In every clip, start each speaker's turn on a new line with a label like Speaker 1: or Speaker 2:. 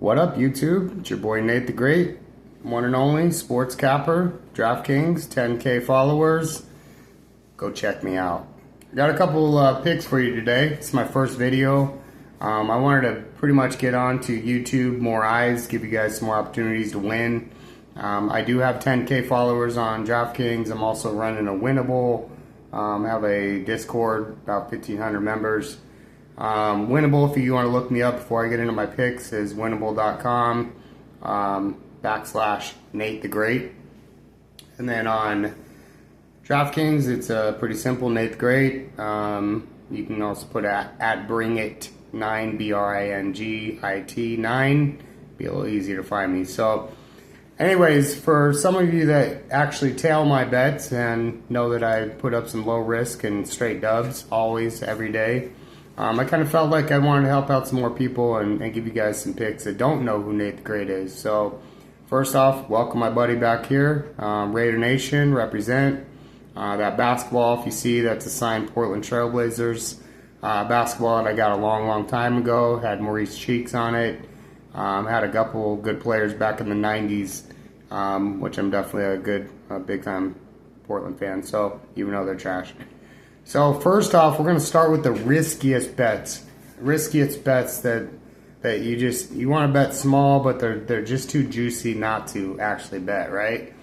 Speaker 1: What up, YouTube? It's your boy Nate the Great, one and only sports capper, DraftKings, 10K followers. Go check me out. I got a couple picks for you today. It's my first video. I wanted to pretty much get on to YouTube, more eyes, give you guys some more opportunities to win. I do have 10K followers on DraftKings. I'm also running a Winnable. I have a Discord, about 1,500 members. Winnable, if you want to look me up before I get into my picks, is winnable.com / Nate the Great. And then on DraftKings, it's pretty simple, Nate the Great. You can also put at bring it 9, BRINGIT 9. Be a little easier to find me. So anyways, for some of you that actually tail my bets and know that I put up some low risk and straight dubs always, every day, I kind of felt like I wanted to help out some more people and give you guys some picks that don't know who Nate the Great is. So first off, welcome my buddy back here. Raider Nation, represent. That basketball, if you see, that's a signed Portland Trailblazers basketball that I got a long time ago. Had Maurice Cheeks on it. Had a couple good players back in the 90s, which I'm definitely a big time Portland fan, so even though they're trash. So first off, we're going to start with the riskiest bets. Riskiest bets that you want to bet small, but they're just too juicy not to actually bet, right?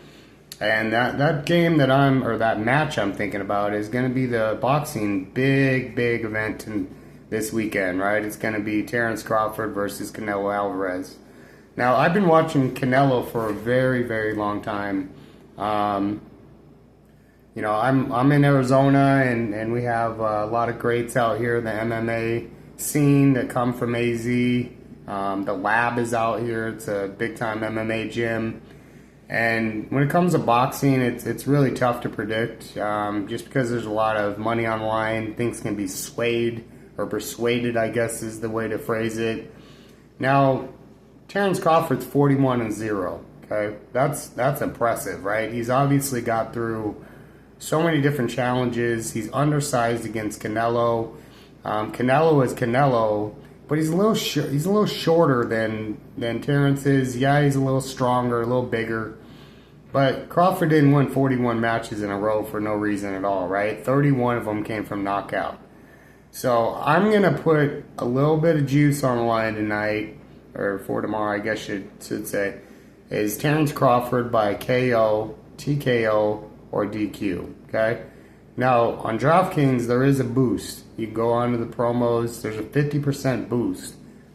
Speaker 1: And that game that match I'm thinking about is going to be the boxing big event this weekend, right? It's going to be Terrence Crawford versus Canelo Alvarez. Now, I've been watching Canelo for a very long time. You know, I'm in Arizona, and we have a lot of greats out here in the MMA scene that come from AZ. The lab is out here. It's a big-time MMA gym. And when it comes to boxing, it's really tough to predict, just because there's a lot of money on the line. Things can be swayed or persuaded, I guess is the way to phrase it. Now, Terrence Crawford's 41-0. Okay, that's impressive, right? He's obviously got through so many different challenges. He's undersized against Canelo. Canelo is Canelo, but he's a little shorter than Terrence is. Yeah, he's a little stronger, a little bigger. But Crawford didn't win 41 matches in a row for no reason at all, right? 31 of them came from knockout. So I'm going to put a little bit of juice on the line tonight, or for tomorrow, I guess you should say, is Terrence Crawford by KO, TKO, or DQ, okay? Now, on DraftKings, there is a boost. You go onto the promos, there's a 50% boost.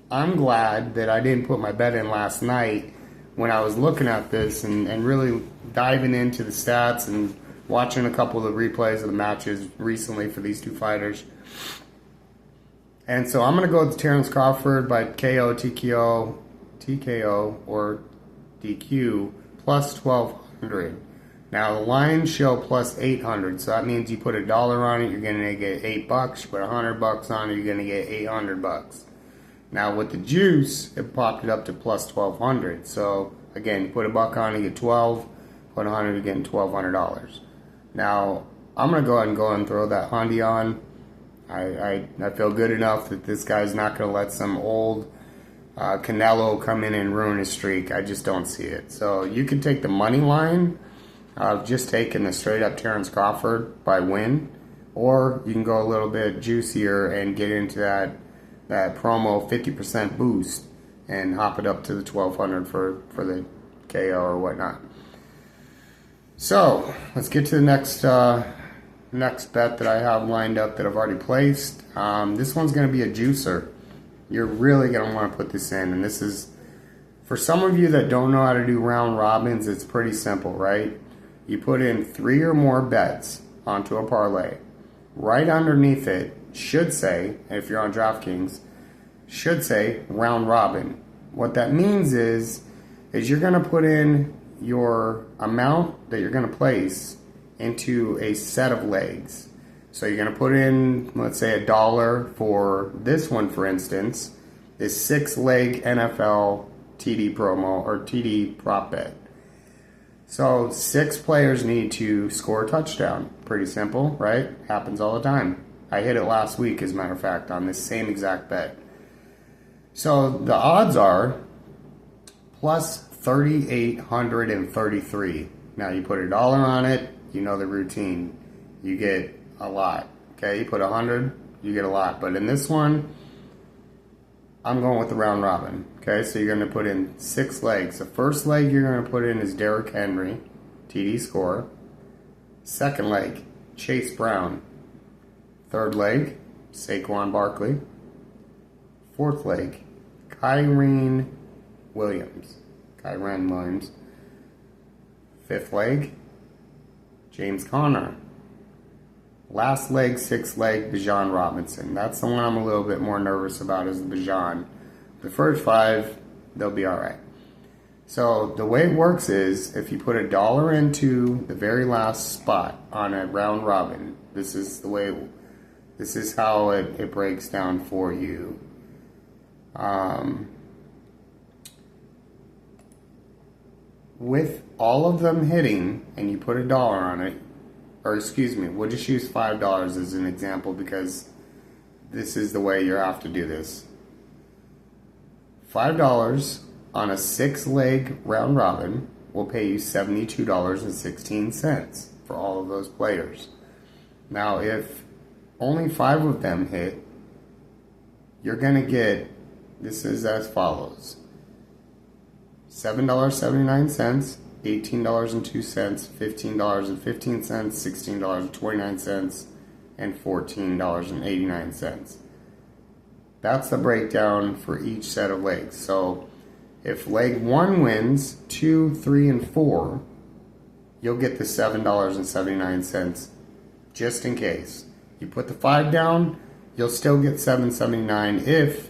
Speaker 1: I'm glad that I didn't put my bet in last night when I was looking at this and really diving into the stats and watching a couple of the replays of the matches recently for these two fighters. And so I'm going to go with Terrence Crawford by KO, TKO, or DQ, plus 1,200. Now, the lines show plus 800, so that means you put $1 on it, you're going to get $8. You put $100 on it, you're going to get $800. Now, with the juice, it popped it up to plus 1,200. So, again, you put $1 on it, you get 12. Put 100, you're getting $1,200. Now, I'm going to go ahead and throw that Hondy on. I feel good enough that this guy's not going to let some old Canelo come in and ruin his streak. I just don't see it. So, you can take the money line of just taking the straight up Terrence Crawford by win, or you can go a little bit juicier and get into that promo 50% boost and hop it up to the 1,200 for the KO or whatnot. So let's get to the next bet that I have lined up that I've already placed. This one's going to be a juicer. You're really going to want to put this in, and this is for some of you that don't know how to do round robins. It's pretty simple, right? You put in 3 or more bets onto a parlay. Right underneath it should say, if you're on DraftKings, should say round robin. What that means is you're going to put in your amount that you're going to place into a set of legs. So you're going to put in, let's say, $1 for this one, for instance, is 6-leg NFL TD promo or TD prop bet. So 6 players need to score a touchdown. Pretty simple, right? Happens all the time. I hit it last week, as a matter of fact, on this same exact bet. So the odds are plus 3,833. Now you put $1 on it, you know the routine. You get a lot. Okay, you put 100, you get a lot. But in this one, I'm going with the round robin. Okay, so you're going to put in 6 legs. The first leg you're going to put in is Derrick Henry, TD score. Second leg, Chase Brown. Third leg, Saquon Barkley. Fourth leg, Kyren Williams. Fifth leg, James Conner. Last leg, 6th leg, Bijan Robinson. That's the one I'm a little bit more nervous about, is the Bijan. The first 5, they'll be all right. So the way it works is, if you put $1 into the very last spot on a round robin, this is how it breaks down for you. With all of them hitting, and you put $1 on it, or excuse me, we'll just use $5 as an example because this is the way you have to do this. $5 on a 6-leg round robin will pay you $72.16 for all of those players. Now, if only 5 of them hit, you're going to get, this is as follows: $7.79, $18.02, $15.15, $16.29, and $14.89. That's the breakdown for each set of legs. So if leg 1 wins 2, 3, and 4, you'll get the $7.79 just in case. You put the 5 down, you'll still get $7.79 if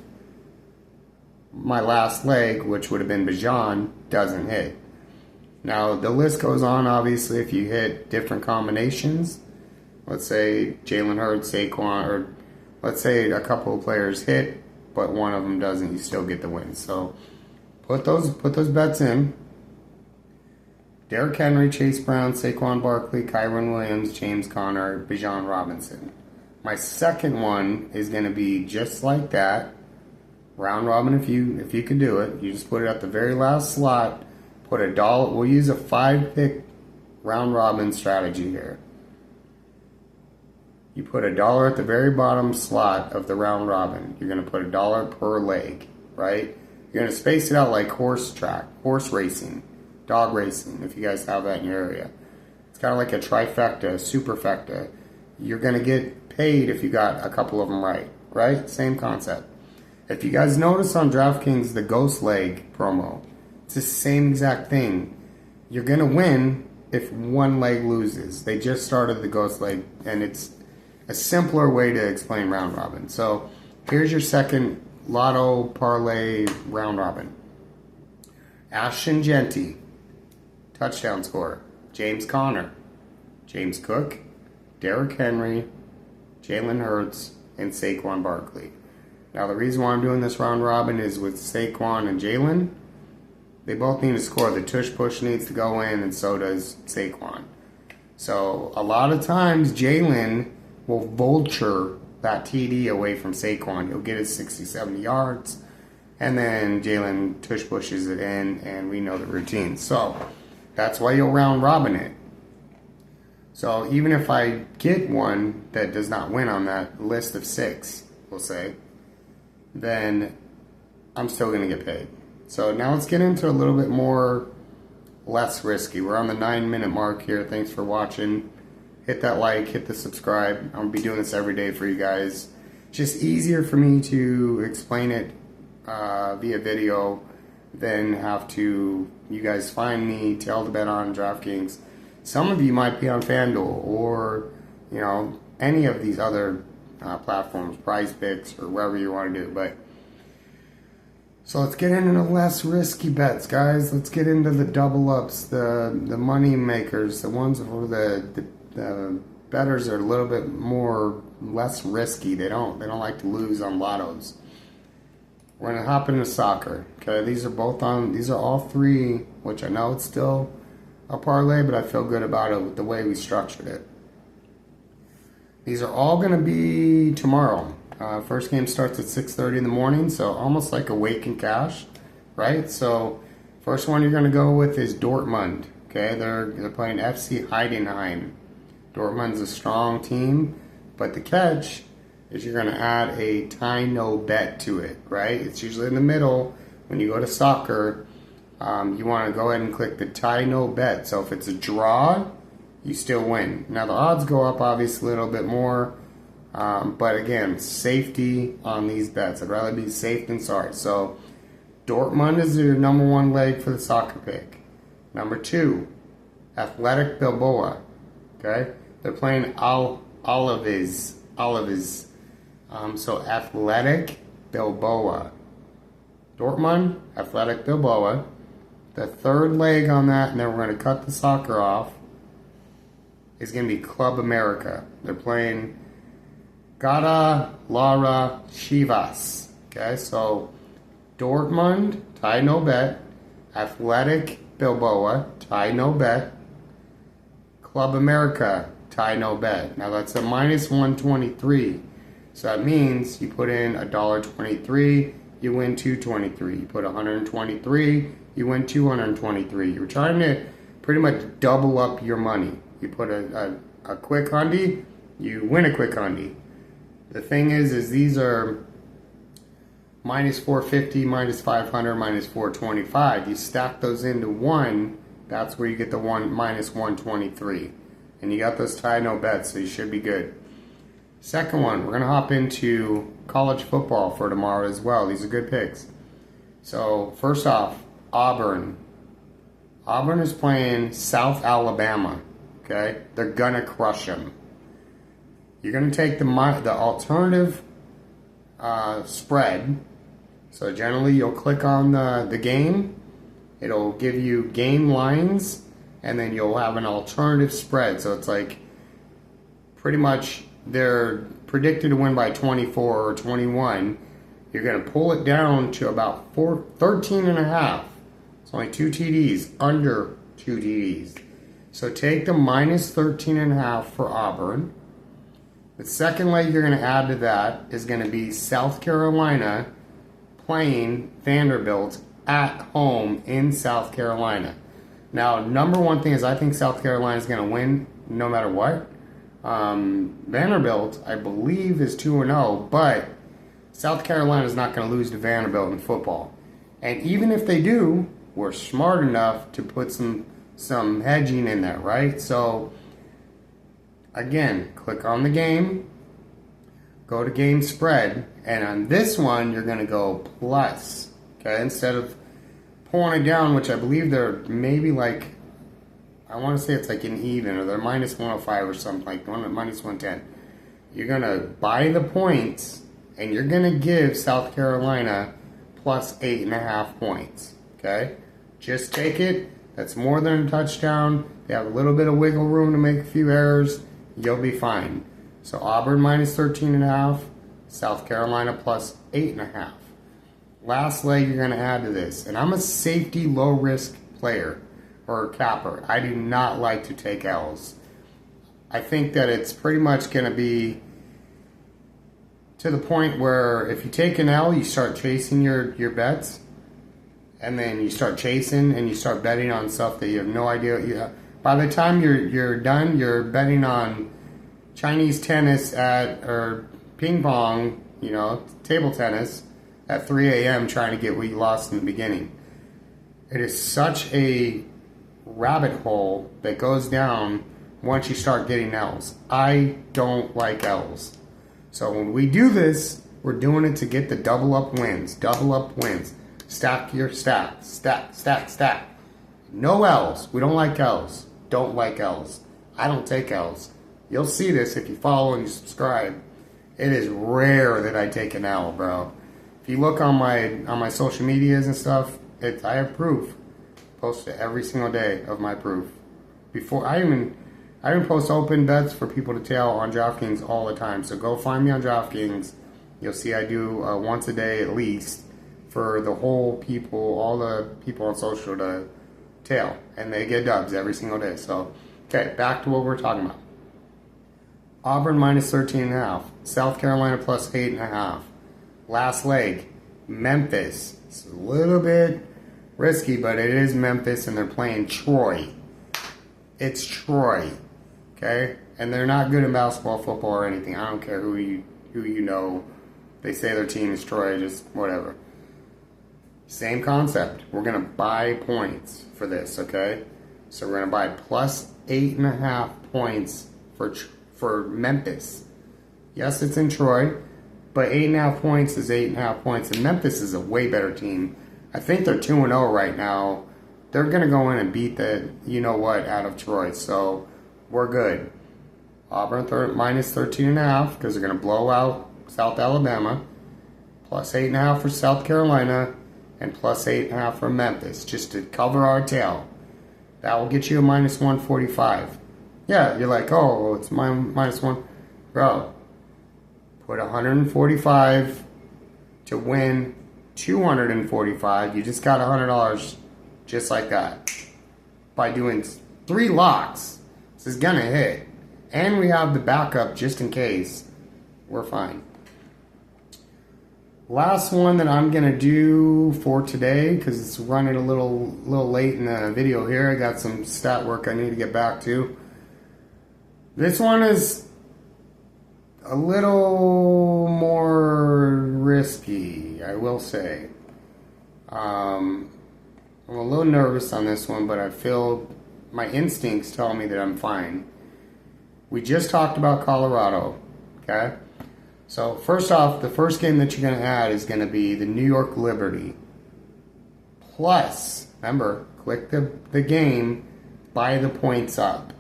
Speaker 1: my last leg, which would have been Bijan, doesn't hit. Now, the list goes on, obviously, if you hit different combinations. Let's say Jalen Hurts, Saquon, or let's say a couple of players hit, but one of them doesn't, you still get the win. So put those bets in. Derrick Henry, Chase Brown, Saquon Barkley, Kyren Williams, James Conner, Bijan Robinson. My second one is going to be just like that. Round robin, if you can do it. You just put it at the very last slot. Put $1. We'll use a 5-pick round robin strategy here. You put $1 at the very bottom slot of the round robin. You're going to put $1 per leg, right? You're going to space it out like horse racing, dog racing, if you guys have that in your area. It's kind of like a trifecta, a superfecta. You're going to get paid if you got a couple of them right? Same concept. If you guys notice on DraftKings, the ghost leg promo, it's the same exact thing. You're going to win if one leg loses. They just started the ghost leg, and it's a simpler way to explain round robin. So here's your second lotto parlay round robin. Ashton Genty, touchdown scorer. James Conner, James Cook, Derrick Henry, Jalen Hurts, and Saquon Barkley. Now, the reason why I'm doing this round robin is with Saquon and Jalen, they both need to score. The tush-push needs to go in, and so does Saquon. So, a lot of times, Jalen will vulture that TD away from Saquon. He'll get his 60, 70 yards, and then Jalen tush-pushes it in, and we know the routine. So, that's why you'll round robin it. So, even if I get one that does not win on that list of 6, we'll say, then I'm still going to get paid. So now let's get into a little bit more less risky. We're on the 9-minute mark here. Thanks for watching. Hit that like, hit the subscribe. I'm going to be doing this every day for you guys. Just easier for me to explain it via video than have to you guys find me, tell to bet on DraftKings. Some of you might be on FanDuel or any of these other platforms, Prize Picks, or wherever you want to do. But so let's get into the less risky bets, guys. Let's get into the double ups, the money makers, the ones where the bettors are a little bit less risky. They don't like to lose on lottos. We're gonna hop into soccer. Okay, these are all 3, which I know it's still a parlay, but I feel good about it with the way we structured it. These are all going to be tomorrow. First game starts at 6:30 in the morning, so almost like a wake and cash, right? So First one you're going to go with is Dortmund. Okay, they're playing FC Heidenheim. Dortmund's a strong team, but the catch is you're going to add a tie no bet to it, right? It's usually in the middle. When you go to soccer, you want to go ahead and click the tie no bet. So if it's a draw, you still win. Now the odds go up obviously a little bit more, but again, safety on these bets. I'd rather be safe than sorry. So Dortmund is your number one leg for the soccer pick. Number 2, Athletic Bilbao. Okay, they're playing Alaves. So Athletic Bilbao. Dortmund, Athletic Bilbao. The third leg on that, and then we're going to cut the soccer off, is going to be Club America. They're playing Gada Lara Chivas. Okay, so Dortmund, tie no bet. Athletic Bilbao, tie no bet. Club America, tie no bet. Now that's a minus 123. So that means you put in $1.23, you win $2.23. You put 123, you win 223. You're trying to pretty much double up your money. You put a quick hundy, you win a quick hundy. The thing is these are minus 450, minus 500, minus 425. You stack those into one, that's where you get the minus 123. And you got those tie no bets, so you should be good. Second one, we're going to hop into college football for tomorrow as well. These are good picks. So first off, Auburn. Auburn is playing South Alabama. Okay, they're going to crush them. You're going to take the alternative spread. So generally you'll click on the game. It'll give you game lines, and then you'll have an alternative spread. So it's like pretty much they're predicted to win by 24 or 21. You're going to pull it down to about 13 and a half. It's only 2 TDs, under 2 TDs. So take the minus 13 and a half for Auburn. The second leg you're going to add to that is going to be South Carolina playing Vanderbilt at home in South Carolina. Now, number one thing is I think South Carolina is going to win no matter what. Vanderbilt, I believe, is 2-0, but South Carolina is not going to lose to Vanderbilt in football. And even if they do, we're smart enough to put some hedging in there, right? So, again, click on the game, go to game spread, and on this one, you're going to go plus, okay? Instead of pulling it down, which I believe they're maybe like, I want to say it's like an even, or they're minus 105 or something, like minus 110. You're going to buy the points, and you're going to give South Carolina plus 8.5 points, okay? Just take it. That's more than a touchdown. They have a little bit of wiggle room to make a few errors. You'll be fine. So Auburn minus 13.5, South Carolina plus 8.5. Last leg you're going to add to this. And I'm a safety low-risk player or capper. I do not like to take L's. I think that it's pretty much going to be to the point where if you take an L, you start chasing your bets. And then you start chasing and you start betting on stuff that you have no idea. By the time you're done, you're betting on Chinese tennis or ping pong, table tennis at 3 a.m. trying to get what you lost in the beginning. It is such a rabbit hole that goes down once you start getting L's. I don't like L's. So when we do this, we're doing it to get the double up wins. Stack your stack. No L's. We don't like L's. Don't like L's. I don't take L's. You'll see this if you follow and you subscribe. It is rare that I take an L, bro. If you look on my social medias and stuff, I have proof. Post it every single day of my proof. Before I even post open bets for people to tail on DraftKings all the time. So go find me on DraftKings. You'll see I do once a day at least for the whole people, all the people on social to tail. And they get dubs every single day. So, okay, back to what we're talking about. Auburn minus 13.5. South Carolina plus 8.5. Last leg, Memphis. It's a little bit risky, but it is Memphis and they're playing Troy. It's Troy, okay? And they're not good in basketball, football, or anything. I don't care who you know. They say their team is Troy, just whatever. Same concept. We're going to buy points for this, okay? So we're going to buy plus 8.5 points for Memphis. Yes, it's in Troy, but 8.5 points is 8.5 points. And Memphis is a way better team. I think they're 2-0 right now. They're going to go in and beat the you-know-what out of Troy. So we're good. Auburn minus 13.5 because they're going to blow out South Alabama. Plus 8.5 for South Carolina. And plus 8.5 for Memphis. Just to cover our tail. That will get you a minus 145. Yeah, you're like, oh, it's minus 1. Bro, put 145 to win 245. You just got $100 just like that. By doing 3 locks. This is going to hit. And we have the backup just in case. We're fine. Last one that I'm going to do for today, because it's running a little late in the video here. I got some stat work I need to get back to. This one is a little more risky, I will say. I'm a little nervous on this one, but I feel my instincts tell me that I'm fine. We just talked about Colorado, okay? So first off, the first game that you're going to add is going to be the New York Liberty. Plus, remember, click the game, buy the points up.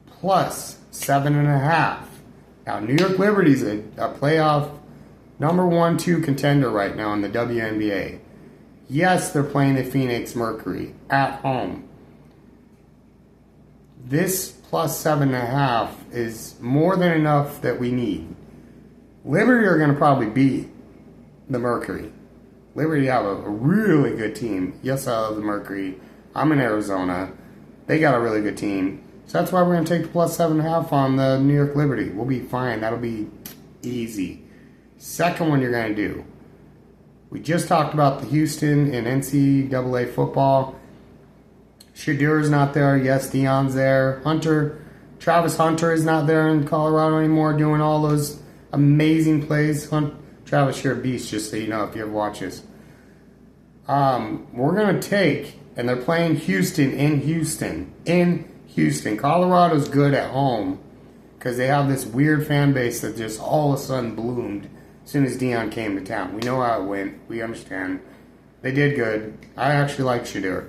Speaker 1: Plus 7.5. Now, New York Liberty is a playoff number 1-2 contender right now in the WNBA. Yes, they're playing the Phoenix Mercury at home. This plus 7.5 is more than enough that we need. Liberty are going to probably beat the Mercury. Liberty have a really good team. Yes, I love the Mercury. I'm in Arizona. They got a really good team. So that's why we're going to take the plus 7.5 on the New York Liberty. We'll be fine. That'll be easy. Second one you're going to do. We just talked about the Houston and NCAA football. Shadur's not there. Yes, Deion's there. Travis Hunter is not there in Colorado anymore doing all those amazing plays. Travis, you're a beast, just so you know if you ever watch this. We're going to take, and they're playing Houston in Houston. In Houston. Colorado's good at home because they have this weird fan base that just all of a sudden bloomed as soon as Deion came to town. We know how it went. We understand. They did good. I actually like Shadur.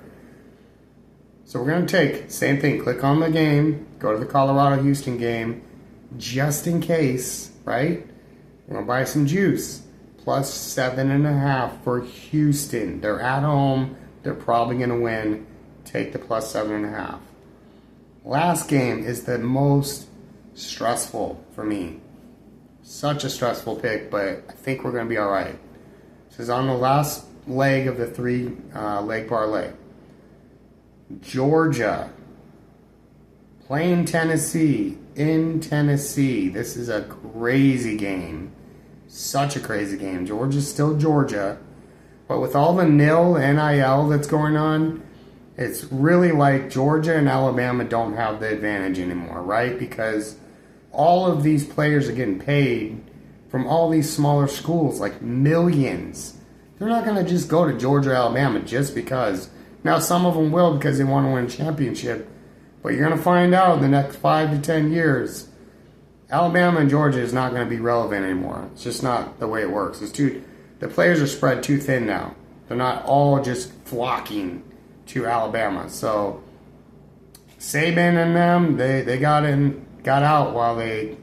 Speaker 1: So we're going to take, same thing, click on the game, go to the Colorado-Houston game, just in case, right? We're going to buy some juice. Plus 7.5 for Houston. They're at home. They're probably going to win. Take the plus 7.5. Last game is the most stressful for me. Such a stressful pick, but I think we're going to be all right. This is on the last leg of the 3-leg parlay. Georgia playing Tennessee in Tennessee. This is a crazy game. Such a crazy game. Georgia's still Georgia. But with all the NIL that's going on, it's really like Georgia and Alabama don't have the advantage anymore, right? Because all of these players are getting paid from all these smaller schools, like millions. They're not going to just go to Georgia or Alabama just because. Now, some of them will because they want to win a championship. But you're going to find out in the next 5 to 10 years, Alabama and Georgia is not going to be relevant anymore. It's just not the way it works. The players are spread too thin now. They're not all just flocking to Alabama. So Saban and them, they got out while they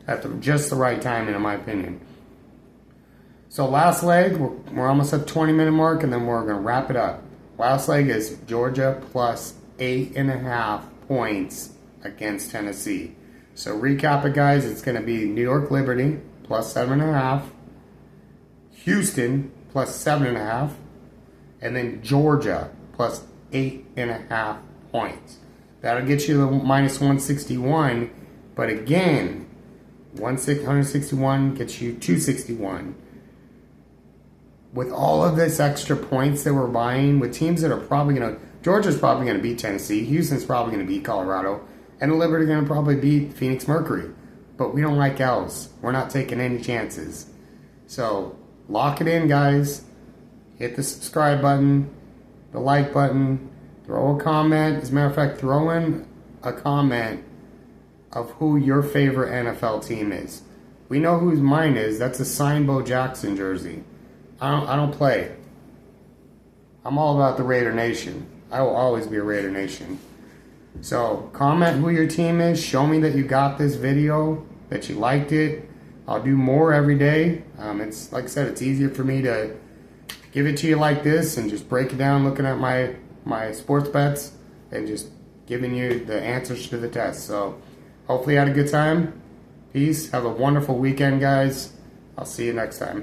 Speaker 1: at just the right timing, in my opinion. So last leg, we're almost at the 20-minute mark, and then we're going to wrap it up. Last leg is Georgia plus 8.5 points against Tennessee. So recap it, guys. It's going to be New York Liberty plus 7.5, Houston plus 7.5, and then Georgia plus 8.5 points. That'll get you the minus 161. But again, 161 gets you 261. with all of this extra points that we're buying, with teams that are probably going to, Georgia's probably going to beat Tennessee, Houston's probably going to beat Colorado, and the Liberty are going to probably beat Phoenix Mercury. But we don't like L's. We're not taking any chances. So, lock it in, guys. Hit the subscribe button, the like button, throw a comment. As a matter of fact, throw in a comment of who your favorite NFL team is. We know whose mine is. That's a signed Bo Jackson jersey. I don't play. I'm all about the Raider Nation. I will always be a Raider Nation. So, comment who your team is. Show me that you got this video, that you liked it. I'll do more every day. It's like I said, it's easier for me to give it to you like this and just break it down looking at my sports bets and just giving you the answers to the test. So, hopefully you had a good time. Peace. Have a wonderful weekend, guys. I'll see you next time.